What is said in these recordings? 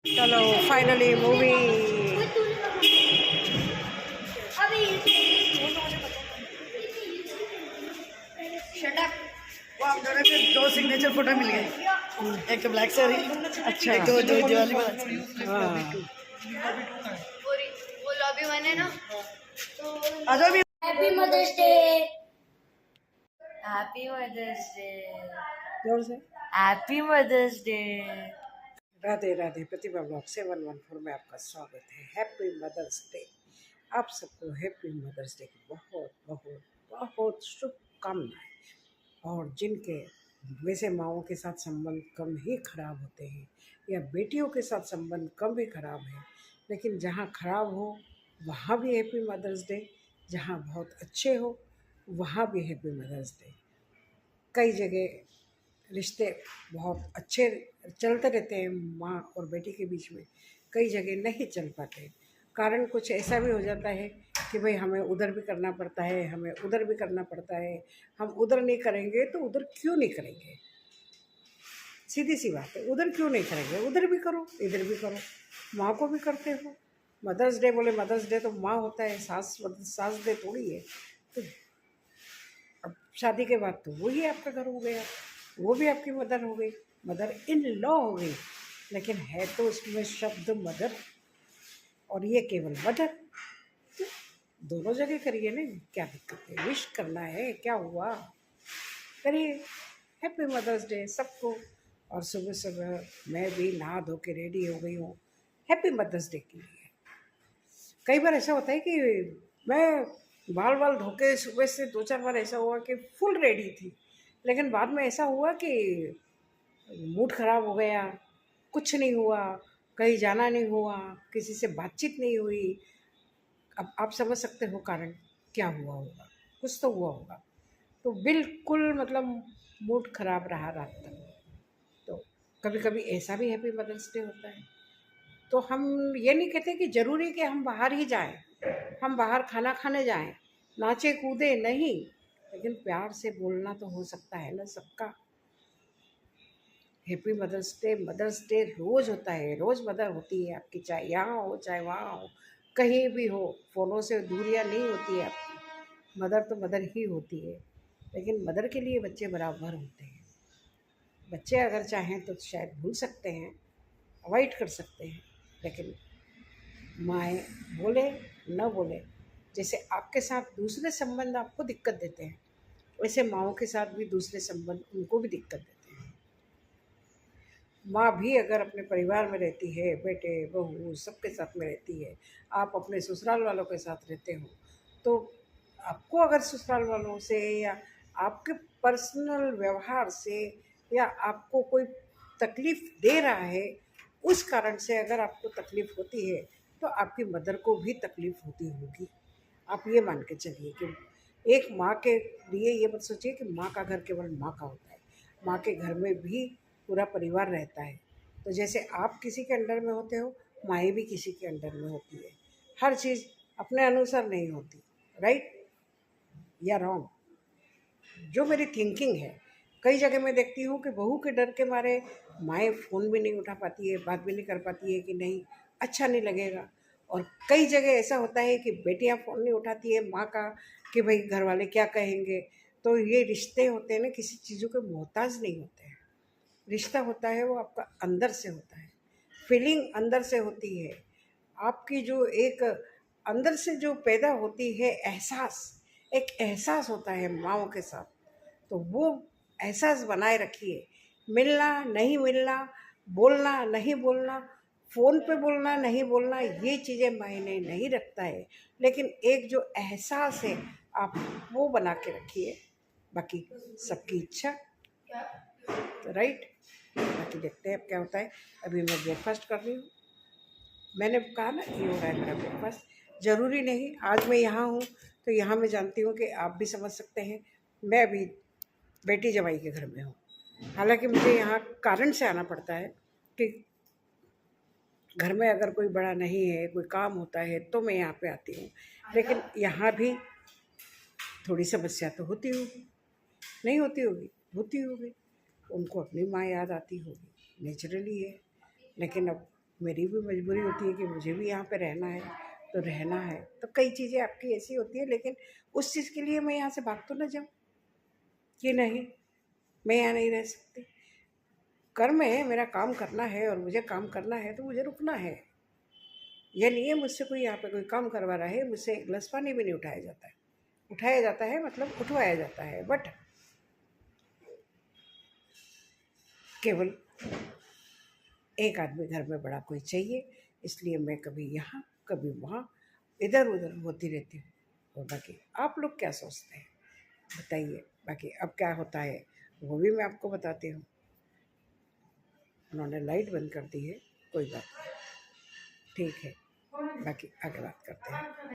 चलो finally movie. वो हम दोनों के दो सिग्नेचर फोटो मिल गए, एक तो ब्लैक साड़ी, अच्छा एक तो जो दिवाली वाला। हाँ वो लॉबी वन है ना, तो अभी happy mother's day, happy mother's day, जोर से। Happy mother's day. Radhe Radhe. Pratibha blog 714 में आपका स्वागत है। Happy mother's day. आप सबको हैप्पी मदर्स डे की बहुत बहुत बहुत शुभकामनाएं। और जिनके वैसे माओं के साथ संबंध कम ही खराब होते हैं या बेटियों के साथ संबंध कम ही खराब है, लेकिन जहाँ खराब हो वहाँ भी हैप्पी मदर्स डे, जहाँ बहुत अच्छे हो वहाँ भी हैप्पी मदर्स डे। कई जगह रिश्ते बहुत अच्छे चलते रहते हैं माँ और बेटी के बीच में, कई जगह नहीं चल पाते। कारण कुछ ऐसा भी हो जाता है कि भाई हमें उधर भी करना पड़ता है, हमें उधर भी करना पड़ता है। हम उधर नहीं करेंगे तो उधर क्यों नहीं करेंगे? सीधी सी बात है, उधर क्यों नहीं करेंगे? उधर भी करो, इधर भी करो। माँ को भी करते हो। मदर्स डे बोले मदर्स डे तो माँ होता है, सास डे थोड़ी है। तो अब शादी के बाद तो वही आपका घर हो गया, वो भी आपकी मदर हो गई, मदर इन लॉ हो गई, लेकिन है तो उसमें शब्द मदर और ये केवल मदर। तो दोनों जगह करिए ना, क्या दिक्कत है? विश करना है, क्या हुआ? करिए। हैप्पी मदर्स डे सबको। और सुबह सुबह मैं भी नहा धो के रेडी हो गई हूँ हैप्पी मदर्स डे के लिए। कई बार ऐसा होता है कि मैं बाल बाल धो के सुबह से 2-4 बार ऐसा हुआ कि फुल रेडी थी, लेकिन बाद में ऐसा हुआ कि मूड ख़राब हो गया, कुछ नहीं हुआ, कहीं जाना नहीं हुआ, किसी से बातचीत नहीं हुई। अब आप समझ सकते हो कारण क्या हुआ होगा, कुछ तो हुआ होगा। तो बिल्कुल मतलब मूड ख़राब रहा रात तक। तो कभी कभी ऐसा भी हैप्पी मदर्स डे होता है। तो हम ये नहीं कहते कि ज़रूरी कि हम बाहर ही जाएं, हम बाहर खाना खाने जाएं, नाचे कूदे नहीं, लेकिन प्यार से बोलना तो हो सकता है ना सबका। हैप्पी मदर्स डे रोज़ होता है, रोज़ मदर होती है आपकी, चाहे यहाँ हो चाहे वहाँ हो, कहीं भी हो। फ़ोनों से दूरियाँ नहीं होती है आपकी। मदर तो मदर ही होती है, लेकिन मदर के लिए बच्चे बराबर होते हैं। बच्चे अगर चाहें तो शायद भूल सकते हैं, अवॉइड कर सकते हैं, लेकिन माएँ बोले न बोले, जैसे आपके साथ दूसरे संबंध आपको दिक्कत देते हैं, वैसे माँओं के साथ भी दूसरे संबंध उनको भी दिक्कत देते हैं। माँ भी अगर अपने परिवार में रहती है, बेटे बहू सबके साथ में रहती है, आप अपने ससुराल वालों के साथ रहते हो, तो आपको अगर ससुराल वालों से या आपके पर्सनल व्यवहार से या आपको कोई तकलीफ़ दे रहा है, उस कारण से अगर आपको तकलीफ़ होती है तो आपकी मदर को भी तकलीफ़ होती होगी। आप ये मान के चलिए कि एक माँ के लिए ये मत सोचिए कि माँ का घर केवल माँ का होता है। माँ के घर में भी पूरा परिवार रहता है। तो जैसे आप किसी के अंडर में होते हो, माएँ भी किसी के अंडर में होती है। हर चीज़ अपने अनुसार नहीं होती, राइट या रॉन्ग? जो मेरी थिंकिंग है, कई जगह मैं देखती हूँ कि बहू के डर के मारे माएँ फ़ोन भी नहीं उठा पाती है, बात भी नहीं कर पाती है कि नहीं अच्छा नहीं लगेगा। और कई जगह ऐसा होता है कि बेटियाँ फ़ोन नहीं उठाती है माँ का कि भाई घर वाले क्या कहेंगे। तो ये रिश्ते होते हैं ना, किसी चीज़ों के मोहताज नहीं होते हैं। रिश्ता होता है वो आपका अंदर से होता है, फीलिंग अंदर से होती है। आपकी जो एक अंदर से जो पैदा होती है एहसास, एक एहसास होता है माँओं के साथ। तो वो एहसास बनाए रखिए। मिलना नहीं मिलना, बोलना नहीं बोलना, फ़ोन पे बोलना नहीं बोलना, ये चीज़ें मायने नहीं रखता है, लेकिन एक जो एहसास है आप वो बना के रखिए। बाकी सबकी इच्छा, राइट। बाकी देखते हैं अब क्या होता है। अभी मैं ब्रेकफास्ट कर रही हूँ। मैंने कहा ना ये हो रहा है मेरा ब्रेकफास्ट। ज़रूरी नहीं आज मैं यहाँ हूँ तो यहाँ मैं जानती हूँ कि आप भी समझ सकते हैं। मैं अभी बेटी जमाई के घर में हूँ, हालांकि मुझे यहाँ कारण से आना पड़ता है कि घर में अगर कोई बड़ा नहीं है, कोई काम होता है तो मैं यहाँ पे आती हूँ। लेकिन यहाँ भी थोड़ी समस्या तो होती होगी, नहीं होती होगी? होती होगी। उनको अपनी माँ याद आती होगी, नेचुरली है। लेकिन अब मेरी भी मजबूरी होती है कि मुझे भी यहाँ पे रहना है, तो रहना है। तो कई चीज़ें आपकी ऐसी होती है, लेकिन उस चीज़ के लिए मैं यहाँ से भाग तो ना जाऊँ कि नहीं मैं यहाँ नहीं रह सकती। कर्म है, मेरा काम करना है और मुझे काम करना है तो मुझे रुकना है। यह नहीं है मुझसे कोई यहाँ पे कोई काम करवा रहा है, मुझसे एक गिलास पानी भी नहीं उठाया जाता है। उठाया जाता है मतलब उठवाया जाता है, बट केवल एक आदमी घर में बड़ा कोई चाहिए, इसलिए मैं कभी यहाँ कभी वहाँ इधर उधर होती रहती हूँ। और बाकी आप लोग क्या सोचते हैं बताइए। बाकी अब क्या होता है वो भी मैं आपको बताती हूँ। उन्होंने लाइट बंद कर दी है, कोई बात नहीं, ठीक है। बाकी आगे बात करते हैं।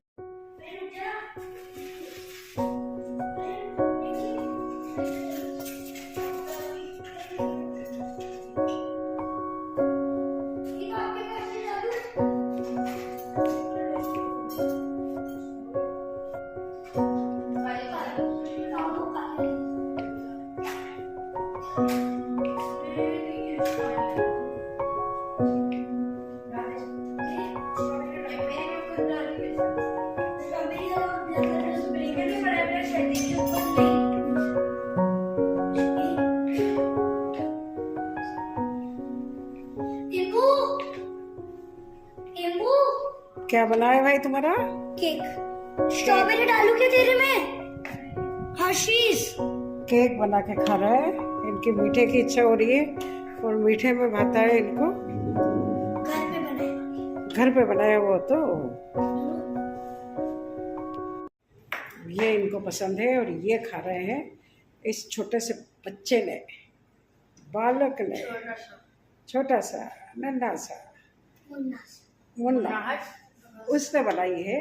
क्या बना है भाई तुम्हारा? केक। स्ट्रॉबेरी डालू क्या तेरे में? हर्शीज। केक बना के खा रहा है। इनकी मीठे की इच्छा हो रही है और मीठे में भाता है इनको। घर पे बनाया वो तो ये इनको पसंद है और ये खा रहे हैं इस छोटे से बच्चे ने, बालक ने, छोटा सा नन्हा सा मुन्ना, उसने बनाई है।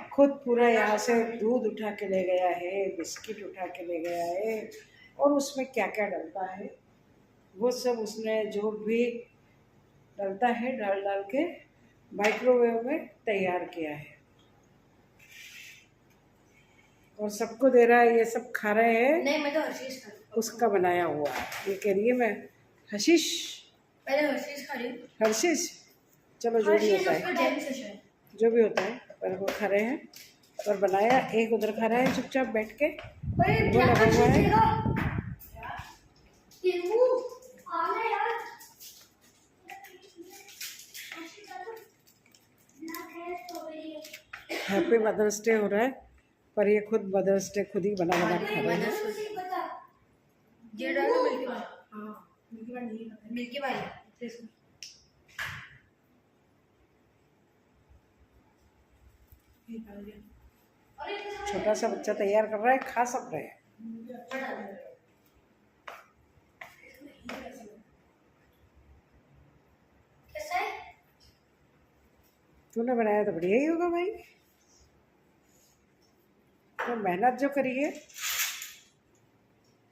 खुद पूरा यहाँ से दूध उठा के ले गया है, बिस्किट उठा के ले गया है, और उसमें क्या क्या डलता है वो सब उसने जो भी डलता है डाल डाल के माइक्रोवेव में तैयार किया है और सबको दे रहा है। ये सब खा रहे हैं। नहीं, मैं तो हर्शीज खा रही हूँ। उसका बनाया हुआ ये कह रही है मैं हशीश, पहले हर्शीज खा रही हूँ। हर्शीज, चलो जो भी होता है, जो भी होता है, पर वो खा रहे हैं और बनाया। एक उधर खा रहा है चुपचाप बैठ के, वो लगा हुआ है। हैप्पी मदर्स डे हो रहा है, पर ये खुद मदर्स डे खुद ही बना बना खा रहे हैं। मिल्की बारी। छोटा सा बच्चा तैयार कर रहा है, खा सब रहे हैं। तूने बनाया तो बढ़िया ही होगा भाई, तो मेहनत जो करी है।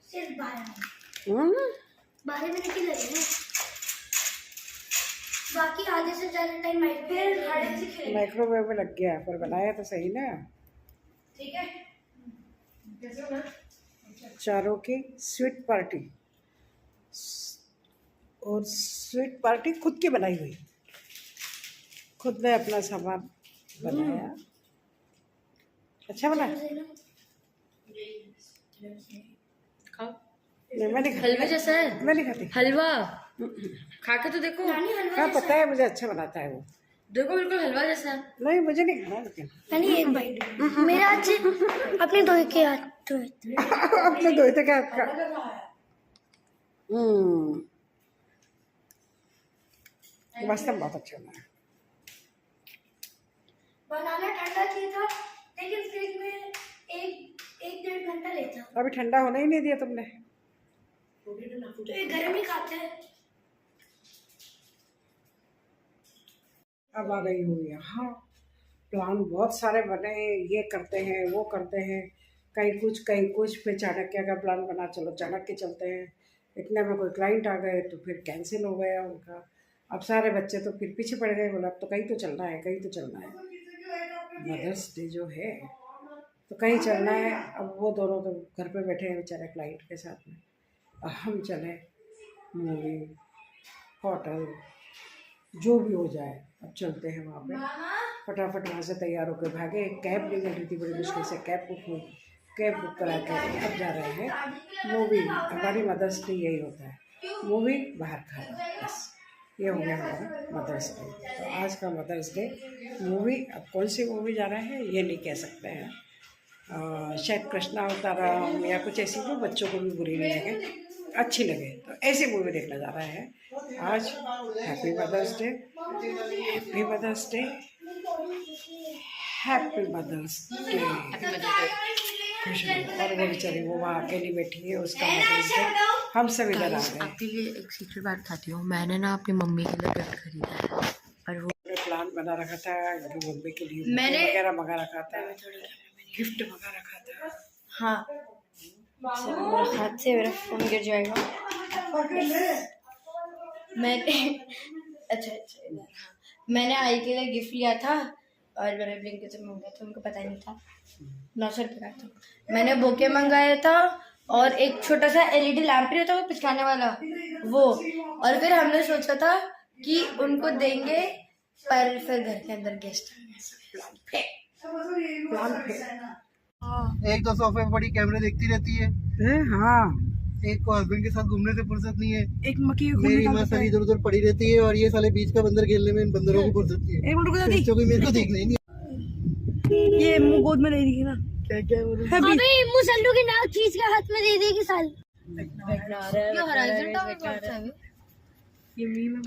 सिर्फ 12 मिनट की लगी ना, बाकी आधे से ज्यादा टाइम माइक्रोवेव में लग गया, पर बनाया तो सही ना। ठीक है। चारों की स्वीट पार्टी, और स्वीट पार्टी खुद की बनाई हुई, खुद ने अपना सामान बनाया। अच्छा बना? खाओ। नहीं, मैं नहीं खाती। हलवे जैसा है। मैं नहीं खाती हलवा खा के तो देखो। हाँ पता है मुझे, अच्छा बनाता है वो। देखो बिल्कुल हलवा जैसा है। नहीं मुझे नहीं खाना, लेकिन मैंने एक बाइट मेरा हाथ से अपने दोई के हाथ अपने दोते का वास्तव में बहुत अच्छा बना है। बनाना ठंडा चाहिए था, लेकिन फ्रिज में एक 1.5 घंटा लेता। अभी ठंडा होने ही नहीं दिया तुमने। तो ये गर्म ही खाते हैं। अब आ गई हूँ यहाँ। प्लान बहुत सारे बने, ये करते हैं वो करते हैं, कहीं कुछ, फिर चाणक्य का प्लान बना, चलो चाणक्य चलते हैं। इतने में कोई क्लाइंट आ गए तो फिर कैंसिल हो गया उनका। अब सारे बच्चे तो फिर पीछे पड़ गए, बोला अब तो कहीं तो चलना है, कहीं तो चलना है। मदर्स डे जो है तो कहीं चलना है। अब वो दोनों तो घर पे बैठे हैं बेचारे क्लाइंट के साथ में, हम चले मूवी, होटल, जो भी हो जाए, अब चलते हैं वहाँ पे। फटाफट वहाँ से तैयार होकर भागे। कैब नहीं मिल रही थी, बड़ी मुश्किल से कैब बुक हुई। कैब बुक करा के अब जा रहे हैं मूवी। हमारी मदर्स डे यही होता है, मूवी बाहर खाना, बस ये हो गया हमारा मदर्स डे। तो आज का मदर्स डे मूवी। अब कौन सी मूवी जा रहा है ये नहीं कह सकते हैं। शायद कृष्णावतारम या कुछ ऐसी जो बच्चों को भी बुरी नहीं लगे, अच्छी लगे, तो ऐसी मूवी देखने जा रहा है आज। Happy mother's day, happy mother's day, happy mother's day. खुश रहो। और वो बेचारी वो वहाँ अकेली बैठी है, उसका मदर्स डे। हम सब इधर आ गए। आपके लिए एक सीक्रेट बात बताती हूँ। मैंने ना अपनी मम्मी के लिए गिफ्ट खरीदा है, और वो प्लान बना रखा था कि मम्मी के लिए मैंने वगैरह मंगा रखा था, गिफ्ट मंगा रखा था। हाँ, मेरे हाथ से मेरा फोन गिर जाएगा। मैंने अच्छा मैंने आई के लिए गिफ्ट लिया था, और मैंने ब्लिंकिट से मंगाया था, उनको पता ही नहीं था। 900 रुपये का था। मैंने बोके मंगाया था, और एक छोटा सा LED लैंप नहीं होता वो पिचकाने वाला, वो। और फिर हमने सोचा था कि उनको देंगे, पर फिर घर के अंदर गेस्ट आ गए। एक तो सोफे पे बड़ी कैमरे देखती रहती है। हाँ, एक को हस्बैंड के साथ घूमने से फुर्सत नहीं है। एक मक्खी मेरी माँ सारी इधर उधर पड़ी रहती है, और ये साले बीच का बंदर खेलने में इन बंदरों को फुर्सत नहीं है। एक मिनट को दादी, बच्चों को मेरे को देखना ही नहीं। ये मुंह गोद में ले रही है ना। क्या क्या बोल रहे अबे मुसल्लू की नाक खींच के हाथ में दे देगी साल।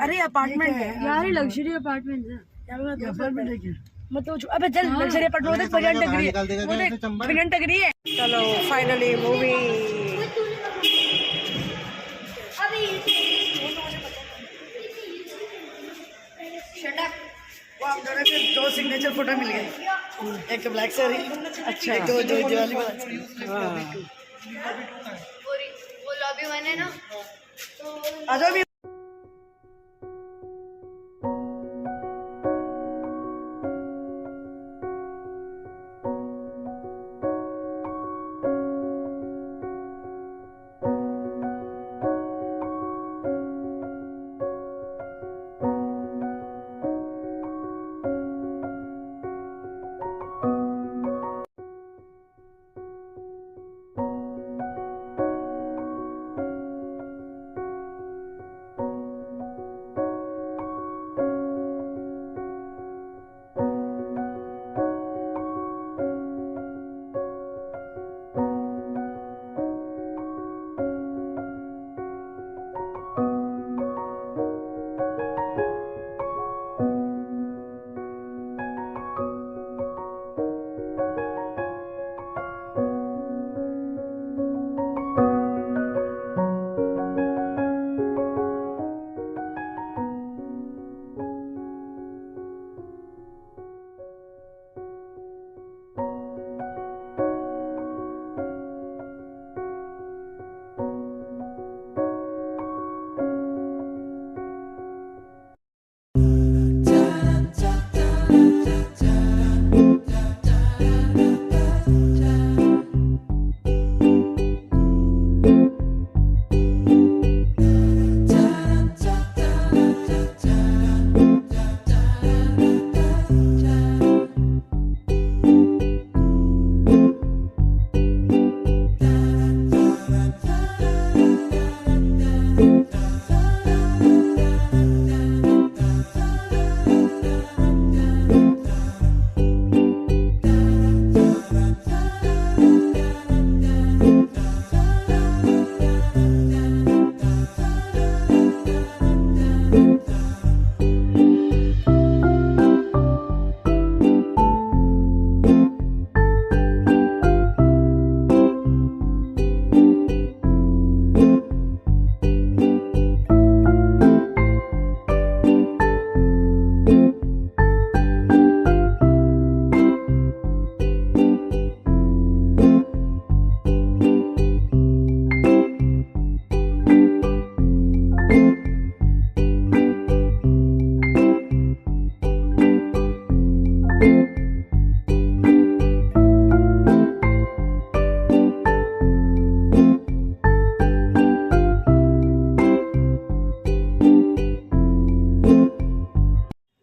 अरे अपार्टमेंट है यार लग्जरी अपार्टमेंट है। मतलब अबे चल लग्जरी अपार्टमेंट बाहर निकाल देगा क्या ऐसे चंबा? टगरी है। चलो फाइनली मूवी। वो हम दोनों के 2 सिग्नेचर फोटो मिल गए। एक तो ब्लैक साड़ी, अच्छा, एक तो जो वाली हाँ। वो लॉबी बने ना, आजा भी।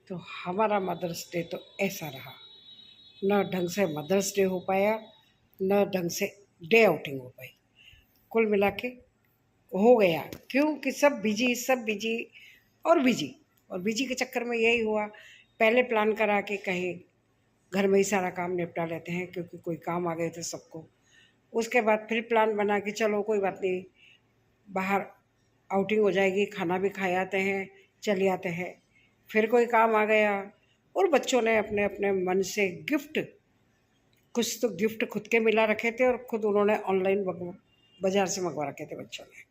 तो हमारा मदर्स डे तो ऐसा रहा, न ढंग से मदर्स डे हो पाया, न ढंग से डे आउटिंग हो पाई। कुल मिला के हो गया, क्योंकि सब बिजी और बिजी के चक्कर में यही हुआ। पहले प्लान करा कि कहीं घर में ही सारा काम निपटा लेते हैं, क्योंकि कोई काम आ गए थे सबको। उसके बाद फिर प्लान बना कि चलो कोई बात नहीं, बाहर आउटिंग हो जाएगी, खाना भी खा आते हैं, चले आते हैं। फिर कोई काम आ गया और बच्चों ने अपने अपने मन से गिफ्ट, कुछ तो गिफ्ट खुद के मिला रखे थे और खुद उन्होंने ऑनलाइन बाज़ार से मंगवा रखे थे बच्चों ने।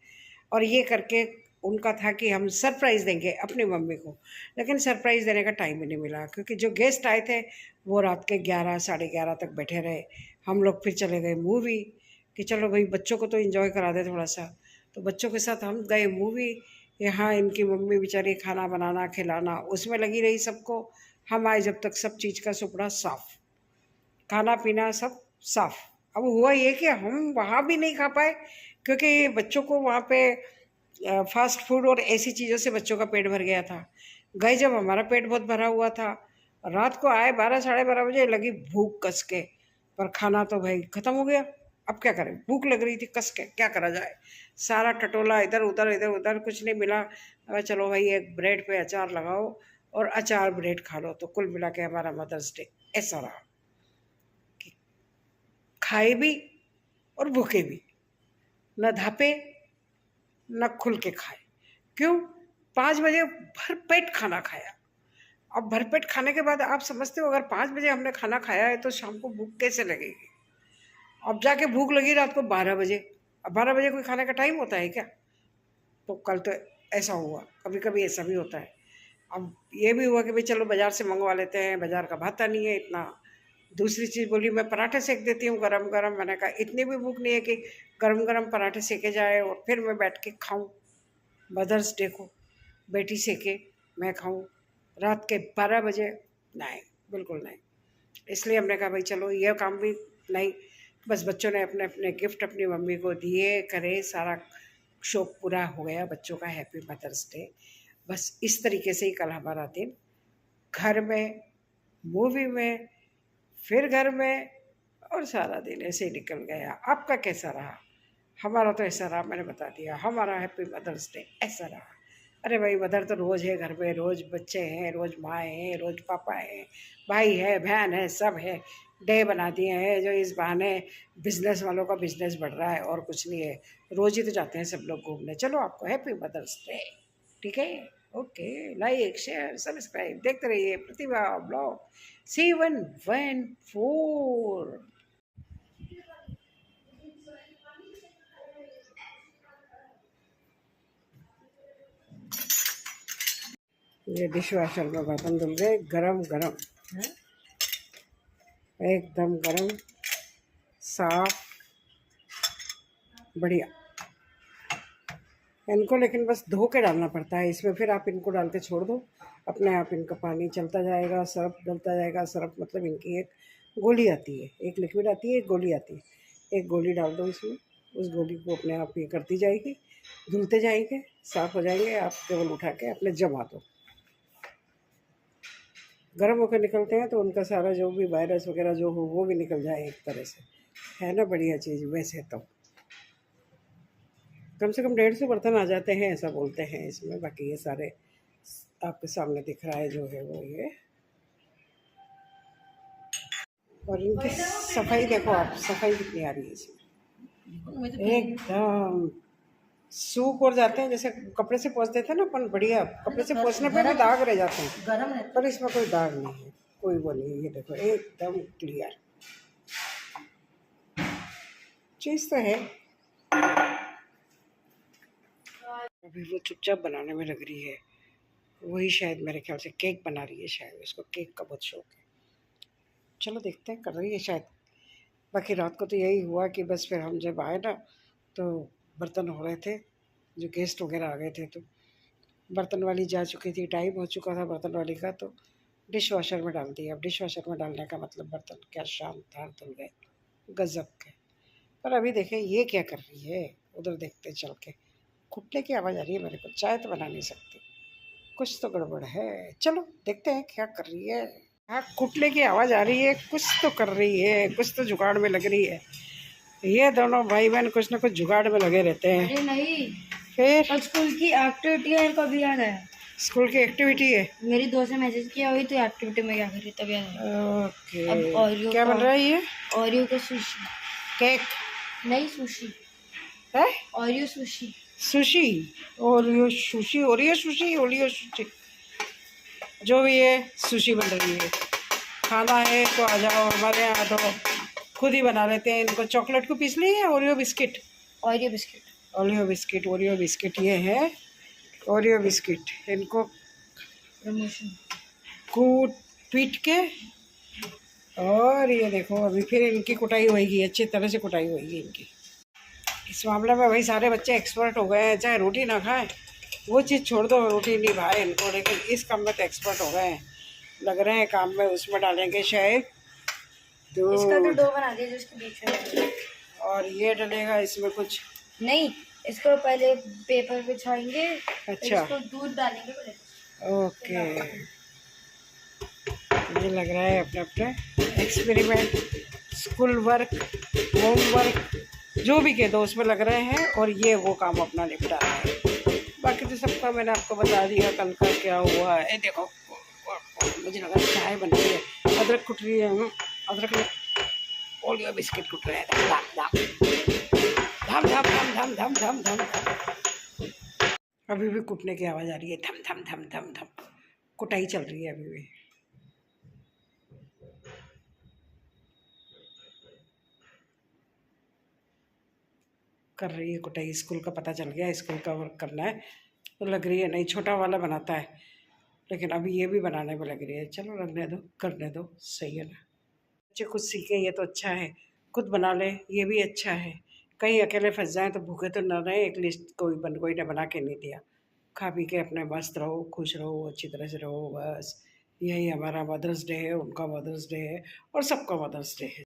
और ये करके उनका था कि हम सरप्राइज़ देंगे अपनी मम्मी को, लेकिन सरप्राइज़ देने का टाइम ही नहीं मिला, क्योंकि जो गेस्ट आए थे वो रात के 11 साढ़े 11 तक बैठे रहे। हम लोग फिर चले गए मूवी कि चलो भाई बच्चों को तो एंजॉय करा दे थोड़ा सा। तो बच्चों के साथ हम गए मूवी। यहाँ इनकी मम्मी बेचारी खाना बनाना खिलाना उसमें लगी रही सबको। हम आए जब तक सब चीज़ का सुपड़ा साफ़, खाना पीना सब साफ़। अब हुआ ये कि हम वहाँ भी नहीं खा पाए, क्योंकि बच्चों को वहाँ पे फास्ट फूड और ऐसी चीज़ों से बच्चों का पेट भर गया था। गए जब हमारा पेट बहुत भरा हुआ था, रात को आए 12 साढ़े 12 बजे, लगी भूख कस के, पर खाना तो भाई ख़त्म हो गया। अब क्या करें, भूख लग रही थी कस के, क्या करा जाए। सारा टटोला इधर उधर कुछ नहीं मिला। अब चलो भाई एक ब्रेड पे अचार लगाओ और अचार ब्रेड खा लो। तो कुल मिला के हमारा मदर्स डे ऐसा रहा कि खाए भी और भूखे भी, न धापे न खुल के खाए। क्यों? 5 बजे भरपेट खाना खाया। अब भरपेट खाने के बाद आप समझते हो, अगर 5 बजे हमने खाना खाया है तो शाम को भूख कैसे लगेगी। अब जाके भूख लगी रात को 12 बजे। अब 12 बजे कोई खाने का टाइम होता है क्या? तो कल तो ऐसा हुआ, कभी कभी ऐसा भी होता है। अब ये भी हुआ कि भाई चलो बाज़ार से मंगवा लेते हैं, बाज़ार का भाता नहीं है इतना। दूसरी चीज़ बोली मैं पराठे सेक देती हूँ गरम गरम। मैंने कहा इतनी भी भूख नहीं है कि गरम गरम पराठे सेके जाए और फिर मैं बैठ के खाऊं। मदर्स डे को बेटी सेके मैं खाऊं रात के 12 बजे? नहीं, बिल्कुल नहीं। इसलिए हमने कहा भाई चलो ये काम भी नहीं। बस बच्चों ने अपने अपने गिफ्ट अपनी मम्मी को दिए, करे, सारा शौक पूरा हो गया बच्चों का। Happy mother's day. बस इस तरीके से ही कल हमारा दिन, घर में, मूवी में, फिर घर में, और सारा दिन ऐसे ही निकल गया। आपका कैसा रहा? हमारा तो ऐसा रहा, मैंने बता दिया। हमारा हैप्पी मदर्स डे ऐसा रहा। अरे भाई मदर तो रोज़ है घर में, रोज़ बच्चे हैं, रोज़ माएँ हैं, रोज़ पापा हैं, भाई है, बहन है, सब है। डे बना दिए हैं जो इस बहाने बिजनेस वालों का बिजनेस बढ़ रहा है, और कुछ नहीं है। रोज़ ही तो जाते हैं सब लोग घूमने। चलो आपको हैप्पी मदर्स डे, ठीक है? ओके, लाइक शेयर सब्सक्राइब देखते रहिए प्रतिभा ब्लॉग 714। ये डिश वॉशर में बर्तन धुल गए, गरम गरम, एकदम गरम, साफ, बढ़िया। इनको लेकिन बस धो के डालना पड़ता है इसमें। फिर आप इनको डाल के छोड़ दो, अपने आप इनका पानी चलता जाएगा, सर्फ डलता जाएगा। सर्फ मतलब इनकी एक गोली आती है, एक लिक्विड आती है, एक गोली आती है। एक गोली डाल दो इसमें, उस गोली को अपने आप ये करती जाएगी, धुलते जाएंगे, साफ़ हो जाएंगे। आप केवल उठा के अपने जमा दो। गर्म होकर निकलते हैं तो उनका सारा जो भी वायरस वगैरह जो हो वो भी निकल जाए एक तरह से, है ना? बढ़िया चीज़। वैसे तो कम से कम 150 बर्तन आ जाते हैं ऐसा बोलते हैं इसमें। बाकी ये सारे आपके सामने दिख रहा है जो है वो ये। और इनकी सफाई देखो आप, सफाई कितनी आ रही है इसमें, एकदम सूख और जाते हैं। जैसे कपड़े से पोंछ देते हैं ना अपन, बढ़िया। कपड़े से पोंछने पे भी दाग रह जाते हैं, पर इसमें कोई दाग नहीं है, कोई वो नहीं है। ये देखो एकदम क्लियर चीज़ तो है। अभी वो चुपचाप बनाने में लग रही है, वही शायद मेरे ख्याल से केक बना रही है, शायद उसको केक का बहुत शौक है। चलो देखते हैं, कर रही है शायद। बाकी रात को तो यही हुआ कि बस फिर हम जब आए ना तो बर्तन हो रहे थे, जो गेस्ट वगैरह आ गए थे, तो बर्तन वाली जा चुकी थी, टाइम हो चुका था बर्तन वाली का, तो डिश वॉशर में डाल दिया। अब डिश वॉशर में डालने का मतलब बर्तन क्या शानदार धुल गए, गजब के। पर अभी देखें ये क्या कर रही है, उधर देखते चल के। घुटने की आवाज़ आ रही है मेरे को, चाय तो बना नहीं सकती। कुछ तो गड़बड़ है। चलो देखते हैं क्या कर रही है। हाँ, कुटने की आवाज़ आ रही है, कुछ तो कर रही है, कुछ तो जुगाड़ में लग रही है। ये दोनों भाई बहन कुछ ना कुछ जुगाड़ में लगे रहते हैं। अरे नहीं, फिर कल स्कूल की एक्टिविटी है, इनको अभी याद आया। स्कूल की एक्टिविटी है। मेरी दोस्त ने मैसेज किया हुई, तो एक्टिविटी में क्या कर रही तब याद आया। ओके, अब ओरियो क्या बन रहा है ये? ओरियो का सुशी। केक नहीं, सुशी। है? Oreo sushi. Sushi, Oreo sushi, Oreo sushi, Oreo sushi, जो भी है सुशी बन रही है। खाना है तो आ जाओ हमारे यहाँ, तो खुद ही बना लेते हैं। इनको चॉकलेट को पीस ली है, Oreo biscuit, Oreo biscuit. Oreo biscuit, Oreo biscuit ये है ओरियो बिस्किट। इनको प्रमोशन। कूट पीट के, और ये देखो अभी फिर इनकी कुटाई होएगी, अच्छी तरह से कुटाई होएगी इनकी। इस मामले में भाई सारे बच्चे एक्सपर्ट हो गए हैं। चाहे रोटी ना खाएं, वो चीज़ छोड़ दो, रोटी नहीं भाए इनको, लेकिन इस काम में तो एक्सपर्ट हो गए हैं। लग रहे हैं काम में। उसमें डालेंगे शायद इसका तो दूध, डो बना दिया जिसके बीच में, और ये डलेगा इसमें कुछ। नहीं, इसको पहले पेपर बिछाएंगे, अच्छा, इसको दूध डालेंगे पहले। ओके, ये लग रहा है अपने अपने एक्सपेरिमेंट, स्कूल वर्क, होमवर्क, जो भी कह दो उसमें लग रहे हैं, और ये वो काम अपना निपटा रहे हैं। बाकी तो सबका मैंने आपको बता दिया कल का क्या हुआ है। देखो मुझे लगा चाय बन रही है, अदरक कुट रही है, अदरक में ओरियो बिस्किट कुट रहे हैं। धम धम धम धम धम धम धम धम। अभी भी कुटने की आवाज़ आ रही है, धम धम धम धम धम। कुटाई चल रही है अभी भी। कर रही है कुटाई। स्कूल का पता चल गया, स्कूल का वर्क करना है तो लग रही है। नहीं, छोटा वाला बनाता है, लेकिन अभी ये भी बनाने में लग रही है। चलो लगने दो, करने दो, सही है ना। बच्चे खुद सीखे, ये तो अच्छा है। खुद बना ले, ये भी अच्छा है। कहीं अकेले फंस जाएं तो भूखे तो ना रहे। एक लिस्ट कोई ने बना के नहीं दिया। खा पी के अपने मस्त रहो, खुश रहो, अच्छी तरह से रहो, बस यही हमारा मदर्स डे है, उनका मदर्स डे है, और सबका मदर्स डे है।